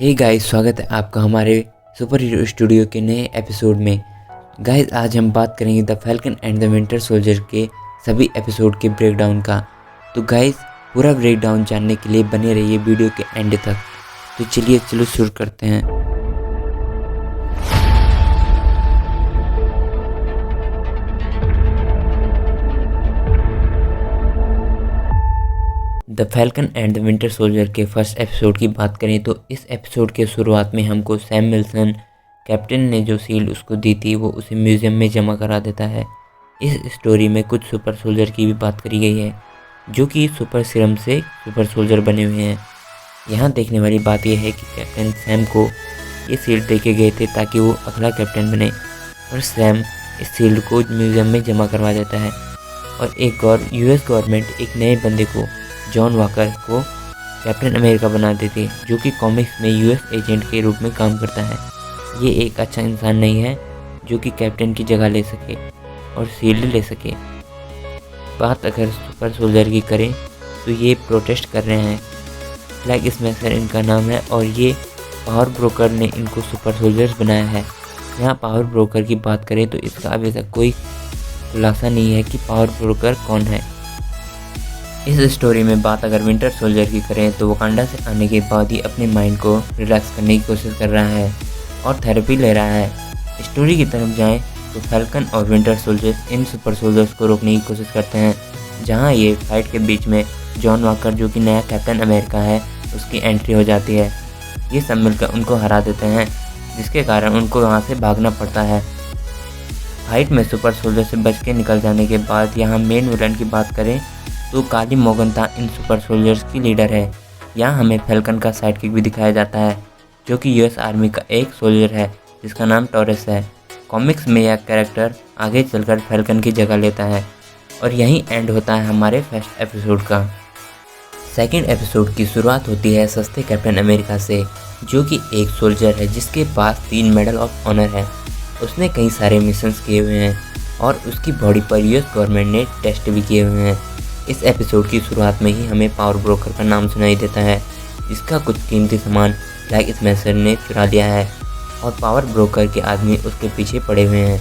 Hey guys, स्वागत है आपका हमारे सुपर हीरो स्टूडियो के नए एपिसोड में। गाइस, आज हम बात करेंगे the falcon and the winter soldier के सभी एपिसोड के ब्रेकडाउन का। तो गाइस, पूरा ब्रेकडाउन जानने के लिए बने रहिए वीडियो के एंड तक। तो चलो शुरू करते हैं। The falcon and the winter soldier के फर्स्ट एपिसोड की बात करें तो इस एपिसोड के शुरुआत में हमको सैम विल्सन, कैप्टन ने जो शील्ड उसको दी थी वो उसे म्यूज़ियम में जमा करा देता है। इस स्टोरी में कुछ सुपर सोल्जर की भी बात करी गई है जो कि सुपर सीरम से सुपर सोल्जर बने हुए हैं। यहाँ देखने वाली बात यह है कि कैप्टन सैम को ये शील्ड दे के गए थे ताकि वो अगला कैप्टन बने, और सैम इस शील्ड को म्यूज़ियम में जमा करवा देता है। और एक और यूएस गवर्नमेंट एक नए बंदे को, जॉन वॉकर को, कैप्टन अमेरिका बना देती है जो कि कॉमिक्स में यूएस एजेंट के रूप में काम करता है। ये एक अच्छा इंसान नहीं है जो कि कैप्टन की जगह ले सके और शील्ड ले सके। बात अगर सुपर सोल्जर की करें तो ये प्रोटेस्ट कर रहे हैं। फ्लैग स्मैशर इनका नाम है और ये पावर ब्रोकर ने इनको सुपर सोल्जर्स बनाया है। यहाँ पावर ब्रोकर की बात करें तो इसका अभी तक कोई खुलासा नहीं है कि पावर ब्रोकर कौन है। इस स्टोरी में बात अगर विंटर सोल्जर की करें तो वकांडा से आने के बाद ही अपने माइंड को रिलैक्स करने की कोशिश कर रहा है और थेरेपी ले रहा है। स्टोरी की तरफ जाएं तो फैल्कन और winter soldiers in super soldiers को रोकने की कोशिश करते हैं, जहां ये फाइट के बीच में जॉन वॉकर जो कि नया कैप्टन अमेरिका है उसकी एंट्री हो जाती है। ये सब मिलकर उनको हरा देते हैं, जिसके कारण उनको वहाँ से भागना पड़ता है। फाइट में सुपर सोल्जर से बच के निकल जाने के बाद यहाँ मेन विलन की बात करें तो काली मोगनता इन सुपर सोल्जर्स की लीडर है। यहाँ हमें फैल्कन का साइडकिक भी दिखाया जाता है जो कि यूएस आर्मी का एक सोल्जर है जिसका नाम टॉरस है। कॉमिक्स में यह कैरेक्टर आगे चलकर फैल्कन की जगह लेता है और यहीं एंड होता है हमारे फर्स्ट एपिसोड का। सेकंड एपिसोड की शुरुआत होती है सस्ते कैप्टन अमेरिका से, जो कि एक सोल्जर है जिसके पास 3 मेडल ऑफ ऑनर है। उसने कई सारे मिशंस किए हुए हैं और उसकी बॉडी पर यूएस गवर्नमेंट ने टेस्ट भी किए हुए हैं। इस एपिसोड की शुरुआत में ही हमें पावर ब्रोकर का नाम सुनाई देता है, जिसका कुछ कीमती सामान फ्लैग स्मैशर ने चुरा लिया है और पावर ब्रोकर के आदमी उसके पीछे पड़े हुए हैं।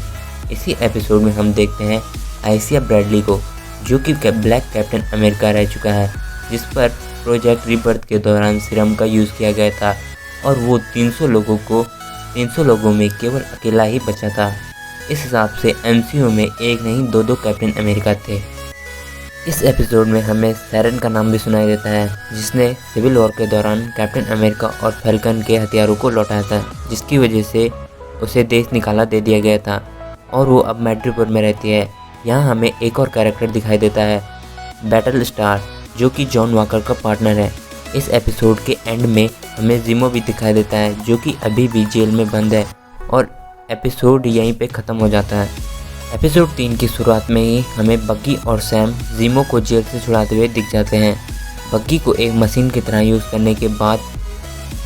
इसी एपिसोड में हम देखते हैं आइसिया ब्रैडली को, जो कि ब्लैक कैप्टन अमेरिका रह चुका है, जिस पर प्रोजेक्ट रीबर्थ के दौरान सीरम का यूज़ किया गया था और वो 300 लोगों में केवल अकेला ही बचा था। इस हिसाब से एमसीयू में एक नहीं 2 कैप्टन अमेरिका थे। इस एपिसोड में हमें सैरन का नाम भी सुनाई देता है, जिसने सिविल वॉर के दौरान कैप्टन अमेरिका और फैल्कन के हथियारों को लौटाया था, जिसकी वजह से उसे देश निकाला दे दिया गया था और वो अब मैड्रिपुर में रहती है। यहाँ हमें एक और कैरेक्टर दिखाई देता है, बैटल स्टार, जो कि जॉन वॉकर का पार्टनर है। इस एपिसोड के एंड में हमें जीमो भी दिखाई देता है, जो कि अभी भी जेल में बंद है, और एपिसोड यहीं पे ख़त्म हो जाता है। एपिसोड 3 की शुरुआत में ही हमें बग्गी और सैम जीमो को जेल से छुड़ाते हुए दिख जाते हैं। बग्गी को एक मशीन की तरह यूज़ करने के बाद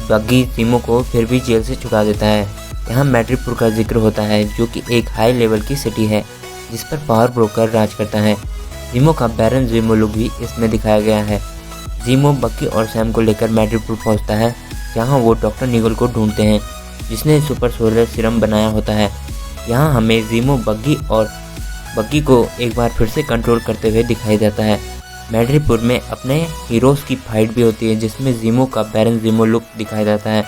बग्गी जीमो को फिर भी जेल से छुड़ा देता है। यहाँ मैड्रिपुर का जिक्र होता है, जो कि एक हाई लेवल की सिटी है जिस पर पावर ब्रोकर राज करता है। जीमो का बैरन जीमो लुक भी इसमें दिखाया गया है। जीमो बग्गी और सैम को लेकर मैड्रिपुर पहुँचता है, जहाँ वो डॉक्टर निगल को ढूंढते हैं, जिसने सुपर सोल्जर सीरम बनाया होता है। यहाँ हमें जीमो बग्गी को एक बार फिर से कंट्रोल करते हुए दिखाई देता है। मैड्रिपुर में अपने हीरोज़ की फाइट भी होती है, जिसमें जीमो का बैरन जीमो लुक दिखाई देता है।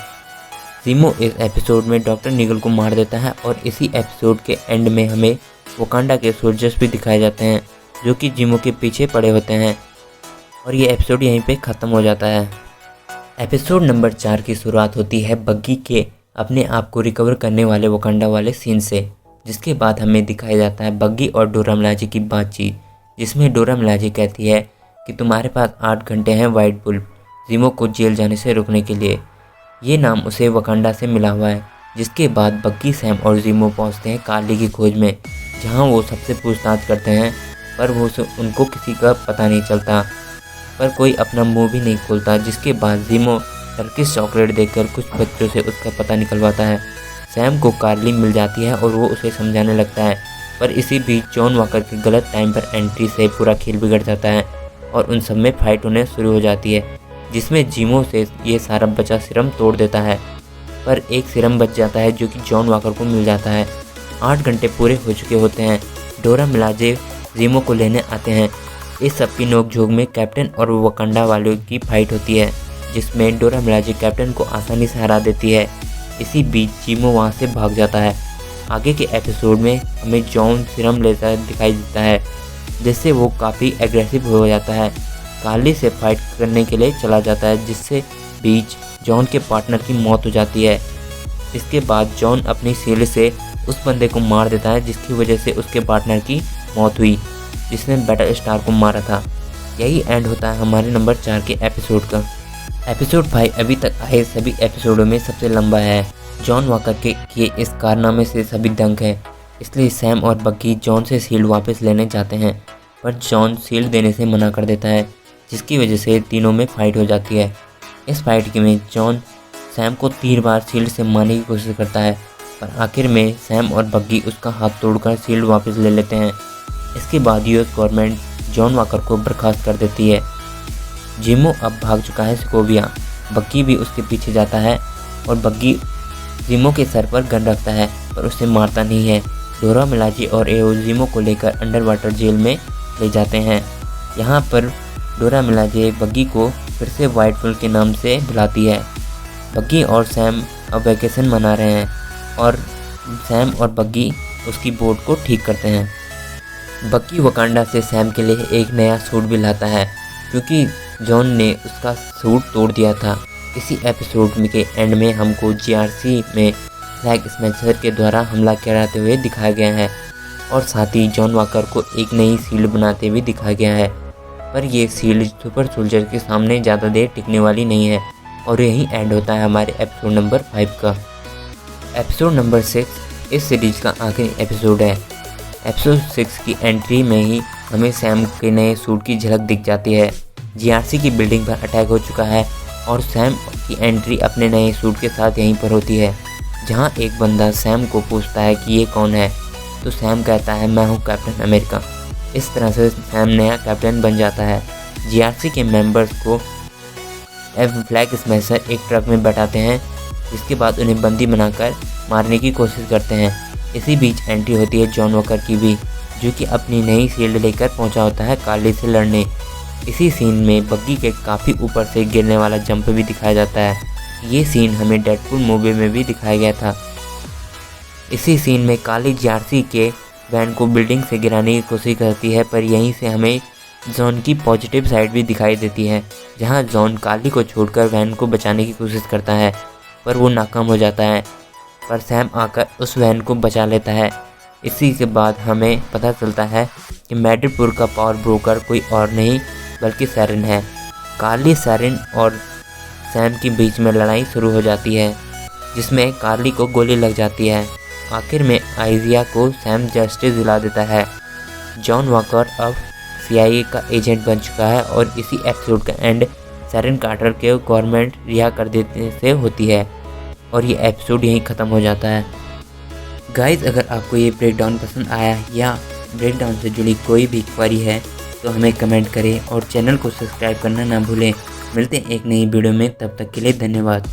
जीमो इस एपिसोड में डॉक्टर निगल को मार देता है और इसी एपिसोड के एंड में हमें वकांडा के सोल्जर्स भी दिखाए जाते हैं, जो कि जीमो के पीछे पड़े होते हैं, और ये एपिसोड यहीं पे ख़त्म हो जाता है। एपिसोड नंबर 4 की शुरुआत होती है बग्गी के अपने आप को रिकवर करने वाले वकांडा वाले सीन से, जिसके बाद हमें दिखाया जाता है बग्गी और डोरा मिलाजे की बातचीत, जिसमें डोरा मिलाजे कहती है कि तुम्हारे पास 8 घंटे हैं वाइट बुल्ब जीमो को जेल जाने से रोकने के लिए। ये नाम उसे वकांडा से मिला हुआ है। जिसके बाद बग्गी, सैम और जीमो पहुंचते हैं कार्ली की खोज में, जहां वो सबसे पूछताछ करते हैं, पर उनको किसी का पता नहीं चलता, पर कोई अपना मुँह भी नहीं खोलता। जिसके बाद जीमो टर्किश चॉकलेट देकर कुछ बच्चों से उसका पता निकलवाता है। सैम को कार्ली मिल जाती है और वो उसे समझाने लगता है, पर इसी बीच जॉन वॉकर के गलत टाइम पर एंट्री से पूरा खेल बिगड़ जाता है और उन सब में फाइट होने शुरू हो जाती है। जिसमें जिमो से ये सारा बचा सीरम तोड़ देता है, पर एक सीरम बच जाता है जो कि जॉन वॉकर को मिल जाता है। 8 घंटे पूरे हो चुके होते हैं। डोरा मिलाजे जिमो को लेने आते हैं। इस सब की नोकझोंक में कैप्टन और वकांडा वालों की फाइट होती है, जिसमें डोरा मिलाजे कैप्टन को आसानी से हरा देती है। इसी बीच जिमो वहाँ से भाग जाता है। आगे के एपिसोड में हमें जॉन सीरम लेता दिखाई देता है, जिससे वो काफ़ी एग्रेसिव हो जाता है। कार्ली से फाइट करने के लिए चला जाता है, जिससे बीच जॉन के पार्टनर की मौत हो जाती है। इसके बाद जॉन अपनी शील्ड से उस बंदे को मार देता है जिसकी वजह से उसके पार्टनर की मौत हुई, जिसने बैटल स्टार को मारा था। यही एंड होता है हमारे नंबर 4 के एपिसोड का। एपिसोड 5 अभी तक आए सभी एपिसोडों में सबसे लंबा है। जॉन वॉकर के किए इस कारनामे से सभी दंग हैं, इसलिए सैम और बग्गी जॉन से शील्ड वापस लेने जाते हैं, पर जॉन शील्ड देने से मना कर देता है, जिसकी वजह से तीनों में फाइट हो जाती है। इस फाइट में जॉन सैम को 3 बार शील्ड से मारने की कोशिश करता है, पर आखिर में सैम और बग्गी उसका हाथ तोड़कर शील्ड वापस ले लेते हैं। इसके बाद यूएस गवर्नमेंट जॉन वॉकर को बर्खास्त कर देती है। जिमो अब भाग चुका है सोकोविया। बग्गी भी उसके पीछे जाता है और बग्गी जिमो के सर पर गन रखता है, पर उसे मारता नहीं है। डोरा मिलाजे और एओ जिमो को लेकर अंडर वाटर जेल में ले जाते हैं। यहाँ पर डोरा मिलाजे बग्गी को फिर से व्हाइट फुल के नाम से बुलाती है। बग्गी और सैम अब वैकेशन मना रहे हैं और सैम और बग्गी उसकी बोट को ठीक करते हैं। बग्गी वकांडा से सैम के लिए एक नया सूट भी लाता है, क्योंकि जॉन ने उसका सूट तोड़ दिया था। इसी एपिसोड के एंड में हमको जीआरसी में फ्लैग स्मैशर के द्वारा हमला कराते हुए दिखाया गया है, और साथ ही जॉन वॉकर को एक नई शील्ड बनाते हुए दिखाया गया है। पर यह शील्ड सुपर सोल्जर के सामने ज़्यादा देर टिकने वाली नहीं है, और यही एंड होता है हमारे एपिसोड नंबर 5 का। एपिसोड नंबर 6 इस सीरीज का आखिरी एपिसोड है। एपिसोड 6 की एंट्री में ही हमें सैम के नए सूट की झलक दिख जाती है। जीआरसी की बिल्डिंग पर अटैक हो चुका है और सैम की एंट्री अपने नए सूट के साथ यहीं पर होती है, जहां एक बंदा सैम को पूछता है कि ये कौन है, तो सैम कहता है मैं हूँ कैप्टन अमेरिका। इस तरह से सैम नया कैप्टन बन जाता है। जीआरसी के मेंबर्स को फ्लैग स्मैशर एक ट्रक में बैठाते हैं, जिसके बाद उन्हें बंदी बनाकर मारने की कोशिश करते हैं। इसी बीच एंट्री होती है जॉन वॉकर की भी, जो कि अपनी नई शील्ड लेकर पहुंचा होता है कार्ली से लड़ने। इसी सीन में बग्गी के काफ़ी ऊपर से गिरने वाला जंप भी दिखाया जाता है। ये सीन हमें डेडपूल मूवी में भी दिखाया गया था। इसी सीन में कार्ली जीआरसी के वैन को बिल्डिंग से गिराने की कोशिश करती है, पर यहीं से हमें जॉन की पॉजिटिव साइड भी दिखाई देती है, जहां जॉन कार्ली को छोड़कर वैन को बचाने की कोशिश करता है, पर वो नाकाम हो जाता है। पर सैम आकर उस वैन को बचा लेता है। इसी के बाद हमें पता चलता है कि मैड्रिपुर का पावर ब्रोकर कोई और नहीं बल्कि सैरिन है। कार्ली, सैरिन और सैम के बीच में लड़ाई शुरू हो जाती है, जिसमें कार्ली को गोली लग जाती है। आखिर में आइजिया को सैम जस्टिस दिला देता है। जॉन वॉकर अब CIA का एजेंट बन चुका है, और इसी एपिसोड का एंड सैरिन कार्टर के गवर्नमेंट रिहा कर देने से होती है, और ये एपिसोड यहीं ख़त्म हो जाता है। गाइज़, अगर आपको ये ब्रेकडाउन पसंद आया या ब्रेकडाउन से जुड़ी कोई भी क्वेरी है तो हमें कमेंट करें और चैनल को सब्सक्राइब करना ना भूलें। मिलते हैं एक नई वीडियो में, तब तक के लिए धन्यवाद।